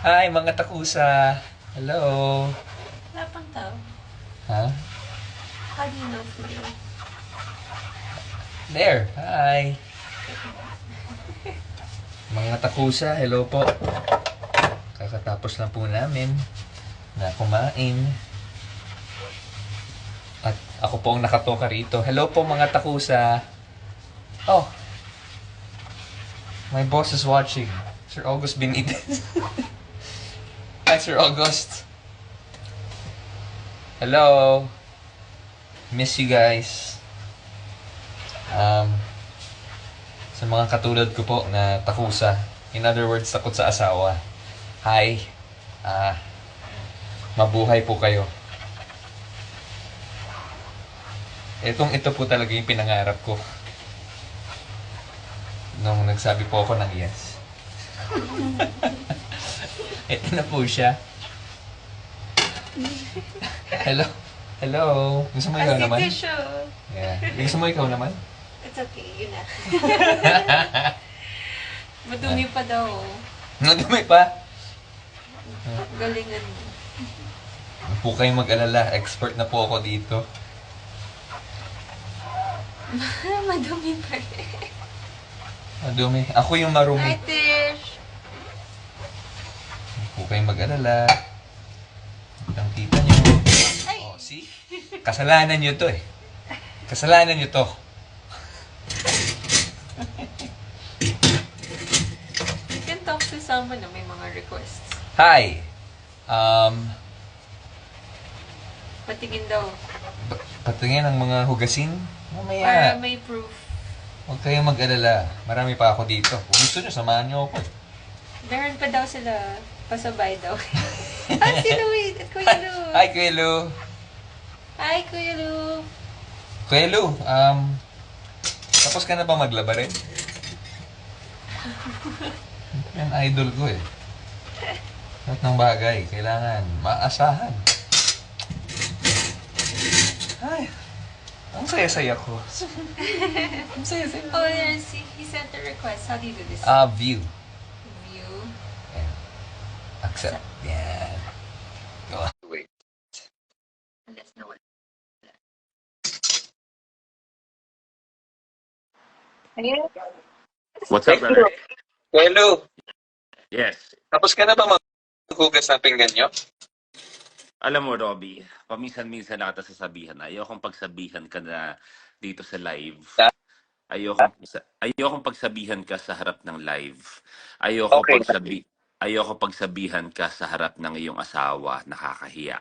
Hi, mga takusa. Hello. Wala pang tao. Ha? How do you know for you? There. Hi. Mga takusa, hello po. Kakatapos lang po namin na kumain. At ako po ang nakatoka rito. Hello po mga takusa. Oh, my boss is watching. Sir August Benitez. Hi, Sir August. Hello. Miss you guys. Sa mga katulad ko po na takusa. In other words, takot sa asawa. Hi. Mabuhay po kayo. Ito po talaga yung pinangarap ko. Nung nagsabi po ako ng yes. Ito na po siya. Hello. Hello. Gusto mo ikaw naman? Tissue. Yeah. Gusto mo ikaw naman? It's okay, yun na. Madumi pa daw. Nadumi pa. Galingan mo. Huwag po kayong mag-alala. Expert na po ako dito. Madumi pa rin. Madumi. Ako yung marumi. Hi, Tish. Huwag po kayong mag-alala. Ang tita nyo. Ay. Oh, see? Kasalanan nyo to eh. Kasalanan nyo to. You can talk to someone na may mga requests. Hi. Patingin daw. Patingin ang mga hugasin. Para Mamaya. may proof. Huwag kayong mag-alala. Marami pa ako dito. Kung gusto nyo, samahan nyo ako. Meron pa daw sila. Pasabay daw. Si Louie at Kuya Lou. Hi, Kuya Lu. Hi, Kuya Lou. Kuya Lu, tapos ka na ba maglaba rin? Yan, idol ko eh. Lahat ng bagay, kailangan maasahan. Ay, ang saya-saya ko. Ang saya-saya. Oh, there, see, he sent a request. How do you do this? View. View. Yan. Accept. Yan. Go on. Wait. Unless no one. What's up, brother? Kuya Lu, Yes. tapos ka na ba maghugas ng pinggan nyo? Alam mo, Robbie, paminsan-minsan nakata sasabihan. Ayokong pagsabihan ka na dito sa live. Ayokong pagsabihan ka sa harap ng live. Okay. Ayoko pagsabihan ka sa harap ng iyong asawa, nakakahiya.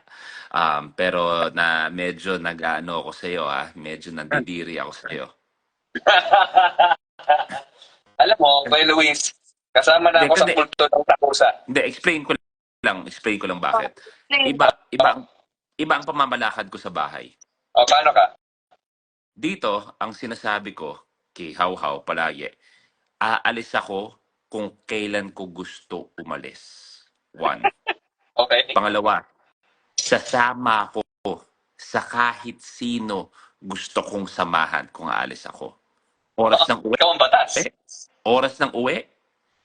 Pero na medyo nag-ano ako sa iyo, medyo nandidiri ako sa iyo. Alam mo, Kuya Luis, kasama na ako sa Hindi. kulto ng takusa. Hindi, explain ko lang bakit. Iba ang pamamalakad ko sa bahay. O, paano ka? Dito, ang sinasabi ko kay How palagi, aalis ako kung kailan ko gusto umalis. One. Okay. Pangalawa, sasama ako sa kahit sino gusto kong samahan kung aalis ako. Oras ng uwi. Ikaw ang batas. Oras ng uwi.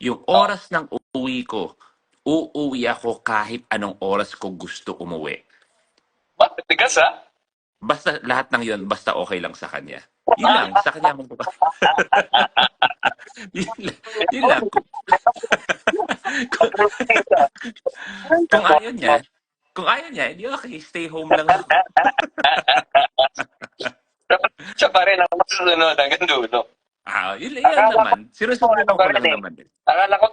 Yung oras ng uwi ko, uuwi ako kahit anong oras ko gusto umuwi. Bakit? Tigas, ha? Basta lahat ng yun, basta okay lang sa kanya. Yun lang, sa kanya mo. Yun lang. Kung ayaw niya, hindi okay, stay home lang ako. Siya pa rin ang masusunod hanggang dulo. Yun naman. Sinusunod ko lang naman din. Akala ko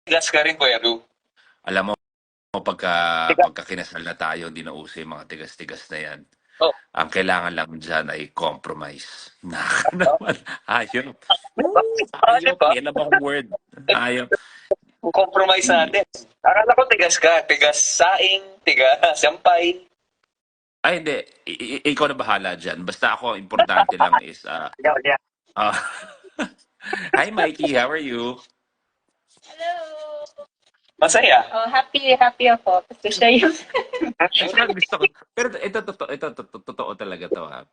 tigas ka rin, Kuya Lu. Alam mo, pagka kinasal na tayo, hindi na uso yung mga tigas-tigas na yan. Oh. Ang kailangan lang dyan ay compromise. Naka naman. Ayaw. Yan lang akong word. Ayaw. Compromise natin. Akala ko tigas ka. Tigas saing, tigas sampay. Ay, hindi. Ikaw na bahala dyan. Basta ako, importante lang is... Hi, Mikey. How are you? Hello. Masaya. Oh, happy ako. Kasi siya yung... Gusto ko. Pero ito, totoo talaga to, ha.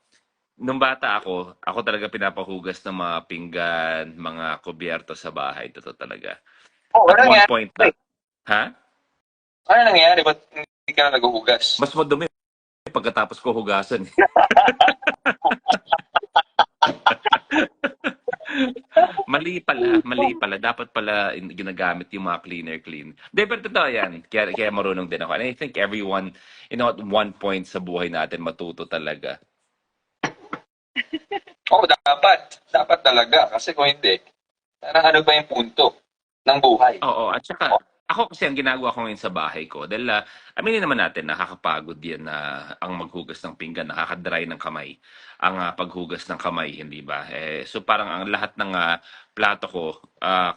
Nung bata ako talaga pinapahugas ng mga pinggan, mga kubyerto sa bahay. Totoo talaga. Oh, At one point na... Ha? Ano nangyayari? Ba't hindi ka na naghuhugas? Mas madumi pagkatapos ko hugasan. Mali pala. Dapat pala ginagamit yung mga clean. Di, pero totoo yan. Kaya marunong din ako. And I think everyone, at one point sa buhay natin, matuto talaga. Oo, dapat. Dapat talaga. Kasi kung hindi, parang ano ba yung punto ng buhay? Oo, at saka, ako kasi ang ginagawa ko ngayon sa bahay ko, dahil aminin naman natin, nakakapagod yan na ang maghugas ng pinggan, nakakadry ng kamay, ang paghugas ng kamay, hindi ba? So parang ang lahat ng plato ko,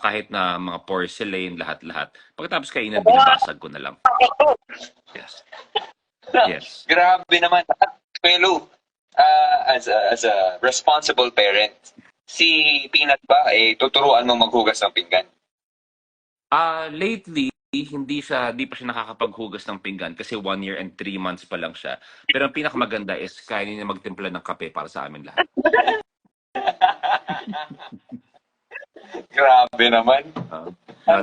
kahit na mga porcelain, lahat-lahat, pagkatapos kainan, binabasag ko na lang. Yes. Yes. Grabe naman. Kuya Lou, as a responsible parent, si Peanut ba, tuturuan mo maghugas ng pinggan? Lately, hindi pa siya nakakapaghugas ng pinggan kasi 1 year and 3 months pa lang siya. Pero ang pinakamaganda is kaya niya magtimpla ng kape para sa amin lahat. Grabe naman.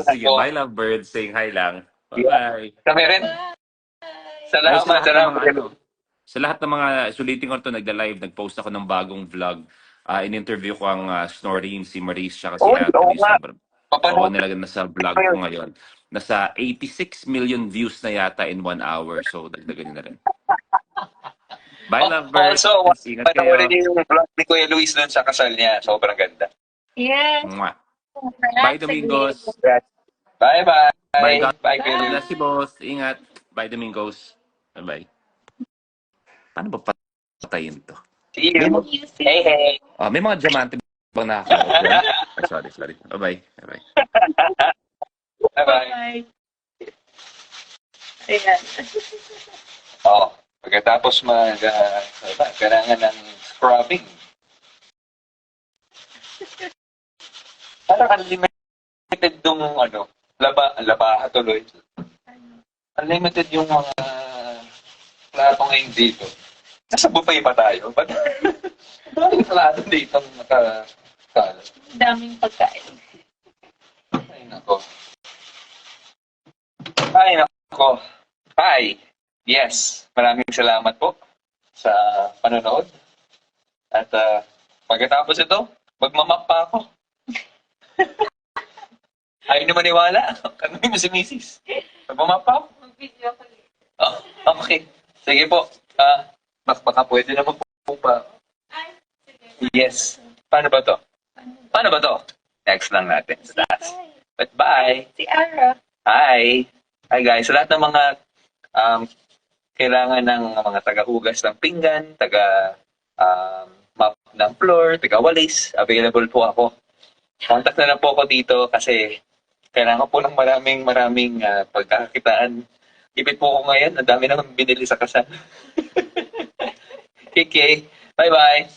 Sige, bye lovebirds. Saying hi lang. Bye-bye. Kami rin. Salamat, sa lahat ng mga sulitin ko ito, nagda-live, nag-post ako ng bagong vlog. In-interview ko ang Snoreen, si Maurice, siya si Anthony. Oo, nilagyan na sa vlog ko ngayon. Nasa 86 million views na yata in 1 hour. So, dagdagan nyo na rin. Bye, lovebirds. Also, Ingat kayo. panoorin niyo yung vlog ni Kuya Luis doon sa kasal niya. Sobrang ganda. Yes. Mwah. Bye, Domingos. Bye-bye. Bye, God. Bye, Kuya Luis. Bless you both. Ingat. Bye, Domingos. Bye-bye. Paano ba patayin to? See you. Hey. May mga diamante bang nakakapag? Sorry. Bye-bye. Bye-bye. Bye-bye. Ayan. Pagkatapos kailangan ng scrubbing. Parang unlimited yung labaha tuloy. Unlimited yung mga plato ngayon dito. Nasa buffet pa tayo. Ba't daming plato dito nakakalat? Daming pagkain. Ay, nako. Hi. Yes. Maraming salamat po sa panonood. At pagkatapos ito, magmamap pa ako. Ayaw na maniwala. Kami mo si Mrs. Magmamap pa ako. Mag-video ko ulit. Okay. Sige po. Baka pwede naman po pa. Ay, sige. Yes. Paano ba to? Next lang natin sa taas. But bye. Si Ara. Hi guys. Sa lahat ng mga kailangan ng mga taga-hugas ng pinggan, map ng floor, taga-walis, available po ako. Contact na lang po ako dito kasi kailangan po ng maraming pagkakakitaan. Ipit po ako ngayon. Ang dami naman binili sa kasal. Okay. Bye-bye.